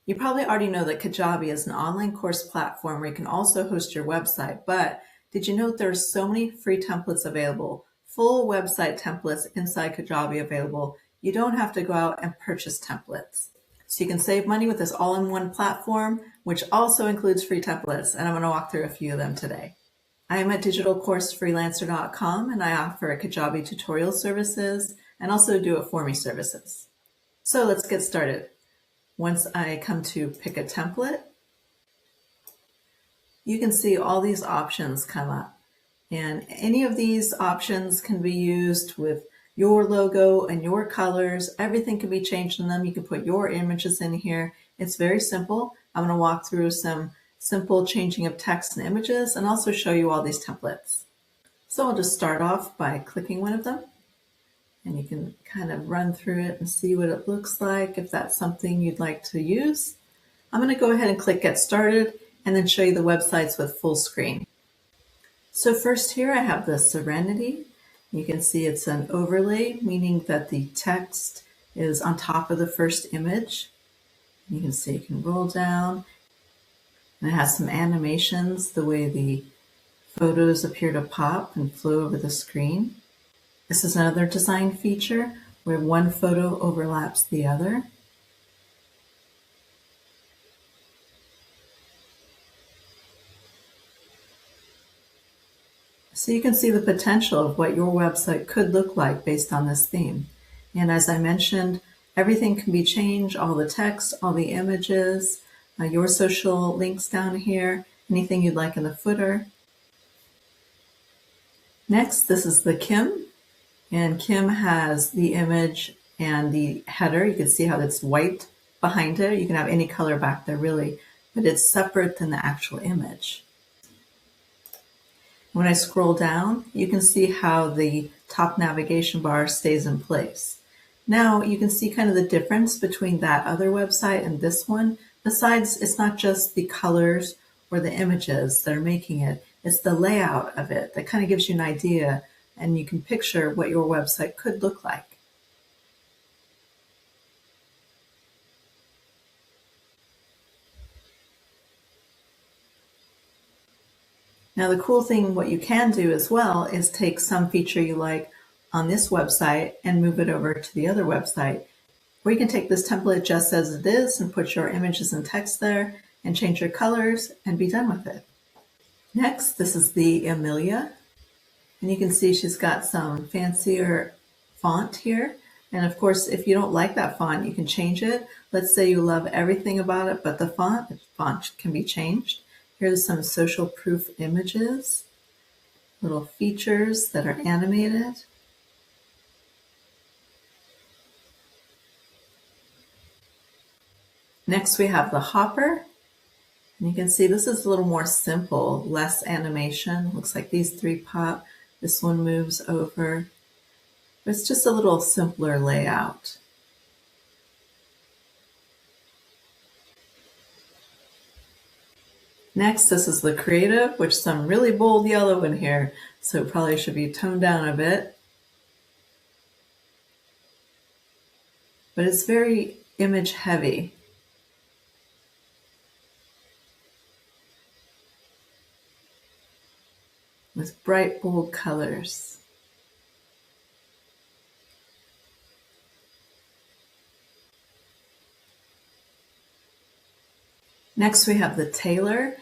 You probably already know that Kajabi is an online course platform where you can also host your website, but did you know that there are so many free templates available, full website templates inside Kajabi available? You don't have to go out and purchase templates. So you can save money with this all-in-one platform, which also includes free templates, and I'm going to walk through a few of them today. I am at digitalcoursefreelancer.com, and I offer Kajabi tutorial services and also do it for me services. So let's get started. Once I come to pick a template, you can see all these options come up. And any of these options can be used with your logo and your colors. Everything can be changed in them. You can put your images in here. It's very simple. I'm going to walk through some simple changing of text and images and also show you all these templates. So I'll just start off by clicking one of them. And you can kind of run through it and see what it looks like if that's something you'd like to use. I'm going to go ahead and click Get Started and then show you the websites with full screen. So first here I have the Serenity. You can see it's an overlay, meaning that the text is on top of the first image. You can see you can roll down, and it has some animations, the way the photos appear to pop and flow over the screen. This is another design feature where one photo overlaps the other. So you can see the potential of what your website could look like based on this theme. And as I mentioned, everything can be changed, all the text, all the images, your social links down here, anything you'd like in the footer. Next, this is the Kim. And Kim has the image and the header. You can see how it's white behind it. You can have any color back there really, but it's separate than the actual image. When I scroll down, you can see how the top navigation bar stays in place. Now you can see kind of the difference between that other website and this one. Besides, it's not just the colors or the images that are making it, it's the layout of it that kind of gives you an idea, and you can picture what your website could look like. Now the cool thing, what you can do as well, is take some feature you like on this website and move it over to the other website. Or you can take this template just as it is and put your images and text there and change your colors and be done with it. Next, this is the Emilia. And you can see she's got some fancier font here. And of course, if you don't like that font, you can change it. Let's say you love everything about it, but the font can be changed. Here's some social proof images, little features that are animated. Next, we have the hopper. And you can see this is a little more simple, less animation. Looks like these three pop. This one moves over. It's just a little simpler layout. Next, this is the creative, which some really bold yellow in here, so it probably should be toned down a bit. But it's very image heavy. With bright, bold colors. Next, we have the tailor.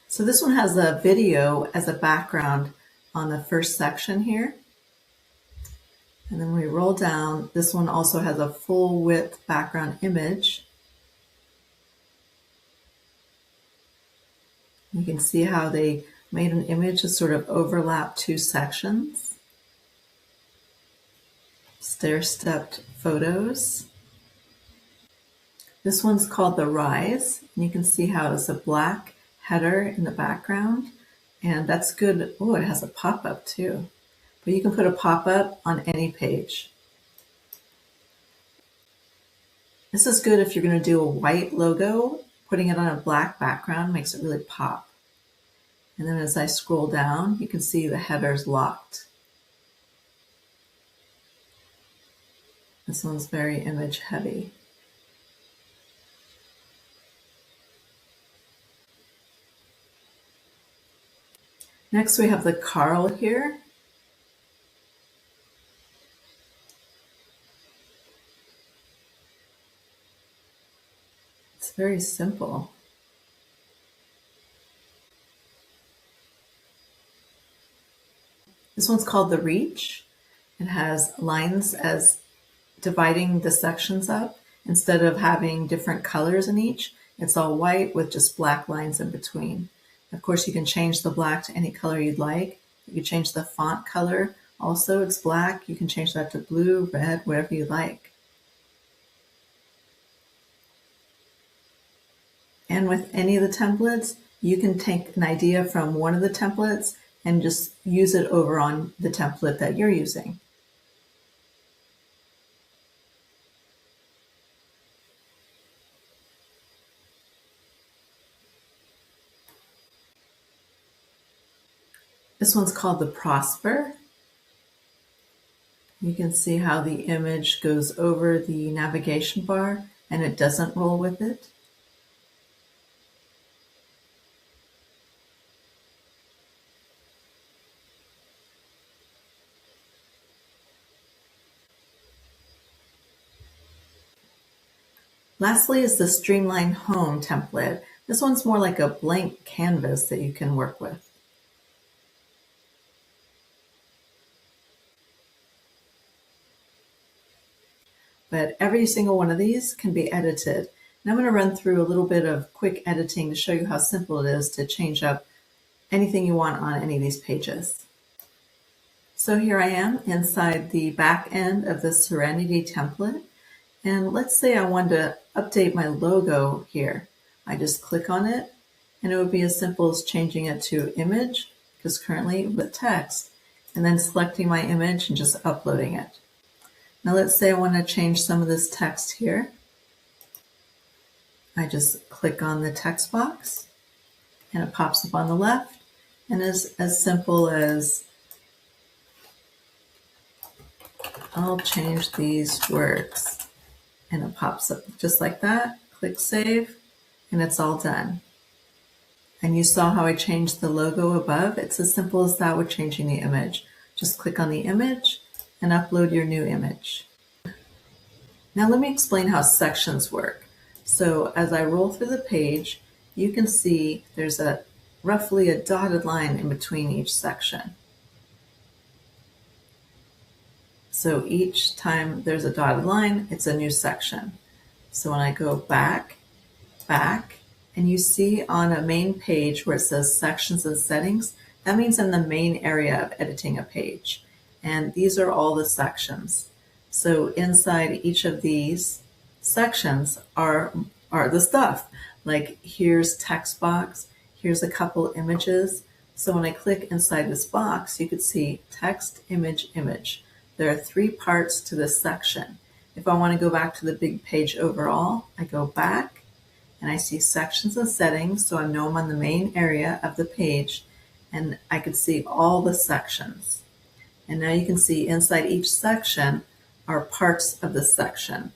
So this one has a video as a background on the first section here. And then we roll down. This one also has a full width background image. You can see how they made an image to sort of overlap two sections. Stair-stepped photos. This one's called the Rise, and you can see how it's a black header in the background, and that's good. Oh, it has a pop-up too, but you can put a pop-up on any page. This is good if you're going to do a white logo. Putting it on a black background makes it really pop. And then as I scroll down, you can see the header's locked. This one's very image heavy. Next we have the Carl here. It's very simple. This one's called the Reach. It has lines as dividing the sections up. Instead of having different colors in each, it's all white with just black lines in between. Of course, you can change the black to any color you'd like. You can change the font color. Also, it's black. You can change that to blue, red, whatever you like. And with any of the templates, you can take an idea from one of the templates and just use it over on the template that you're using. This one's called the Prosper. You can see how the image goes over the navigation bar and it doesn't roll with it. Lastly is the Streamlined Home template. This one's more like a blank canvas that you can work with. But every single one of these can be edited. And I'm going to run through a little bit of quick editing to show you how simple it is to change up anything you want on any of these pages. So here I am inside the back end of the Serenity template. And let's say I wanted to update my logo here. I just click on it and it would be as simple as changing it to image, because currently with text, and then selecting my image and just uploading it. Now let's say I want to change some of this text here. I just click on the text box and it pops up on the left, and is as simple as I'll change these words, and it pops up just like that. Click save and it's all done. And you saw how I changed the logo above. It's as simple as that with changing the image. Just click on the image and upload your new image. Now let me explain how sections work. So as I roll through the page, you can see there's roughly a dotted line in between each section. So each time there's a dotted line, it's a new section. So when I go back, and you see on a main page where it says sections and settings, that means I'm in the main area of editing a page. And these are all the sections. So inside each of these sections are the stuff. Like here's text box, here's a couple images. So when I click inside this box, you could see text, image, image. There are 3 parts to this section. If I want to go back to the big page overall, I go back and I see sections and settings. So I know I'm on the main area of the page and I could see all the sections. And now you can see inside each section are parts of the section.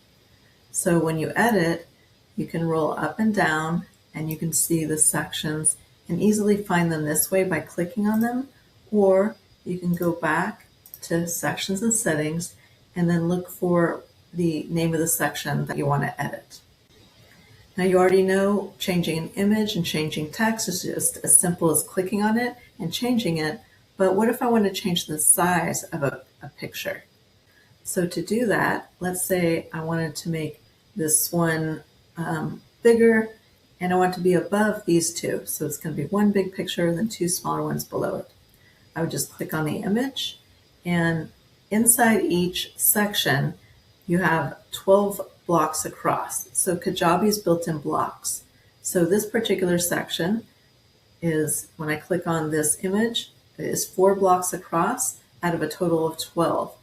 So when you edit, you can roll up and down and you can see the sections and easily find them this way by clicking on them, or you can go back to sections and settings and then look for the name of the section that you want to edit. Now you already know changing an image and changing text is just as simple as clicking on it and changing it. But what if I want to change the size of a picture? So to do that, let's say I wanted to make this one bigger and I want it to be above these 2. So it's going to be one big picture and then 2 smaller ones below it. I would just click on the image, and inside each section you have 12 blocks across. So Kajabi is built in blocks. So this particular section is, when I click on this image, it is 4 blocks across out of a total of 12.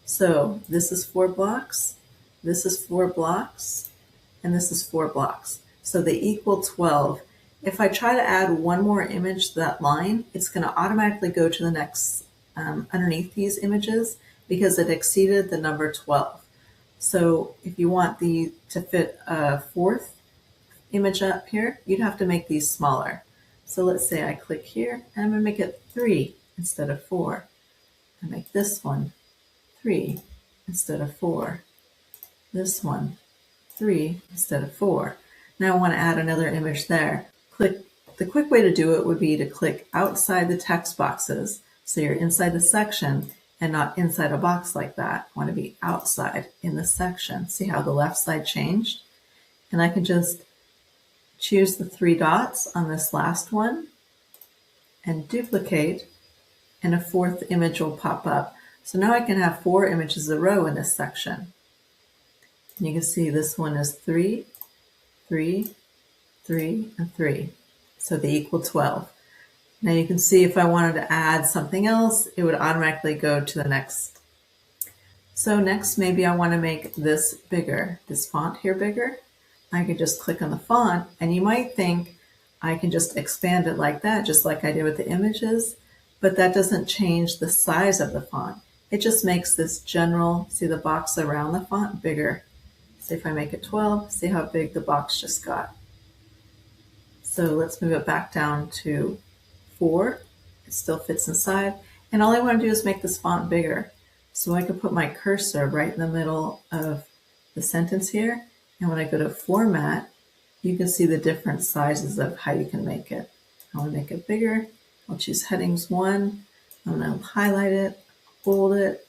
So this is 4 blocks, this is 4 blocks, and this is 4 blocks. So they equal 12. If I try to add one more image to that line, it's going to automatically go to the next underneath these images because it exceeded the number 12. So if you want to fit a 4th image up here, you'd have to make these smaller. So let's say I click here and I'm going to make it 3 instead of 4. I make this one 3 instead of 4. This one 3 instead of 4. Now I want to add another image there. The quick way to do it would be to click outside the text boxes. So you're inside the section and not inside a box like that. I want to be outside in the section. See how the left side changed? And I can just choose the 3 dots on this last one and duplicate, and a 4th image will pop up. So now I can have 4 images in a row in this section. And you can see this one is 3, 3, 3, and 3. So they equal 12. Now you can see if I wanted to add something else, it would automatically go to the next. So next, maybe I want to make this bigger, this font here bigger. I could just click on the font, and you might think I can just expand it like that, just like I did with the images, but that doesn't change the size of the font. It just makes this general, see the box around the font, bigger. See if I make it 12, see how big the box just got. So let's move it back down to 4. It still fits inside. And all I want to do is make this font bigger. So I can put my cursor right in the middle of the sentence here. And when I go to Format, you can see the different sizes of how you can make it. I want to make it bigger. I'll choose Headings 1. I'm going to highlight it, bold it,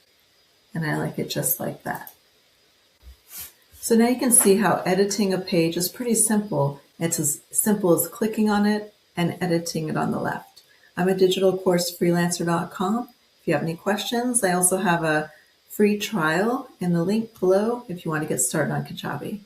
and I like it just like that. So now you can see how editing a page is pretty simple. It's as simple as clicking on it and editing it on the left. I'm a digitalcoursefreelancer.com. If you have any questions, I also have a free trial in the link below if you want to get started on Kajabi.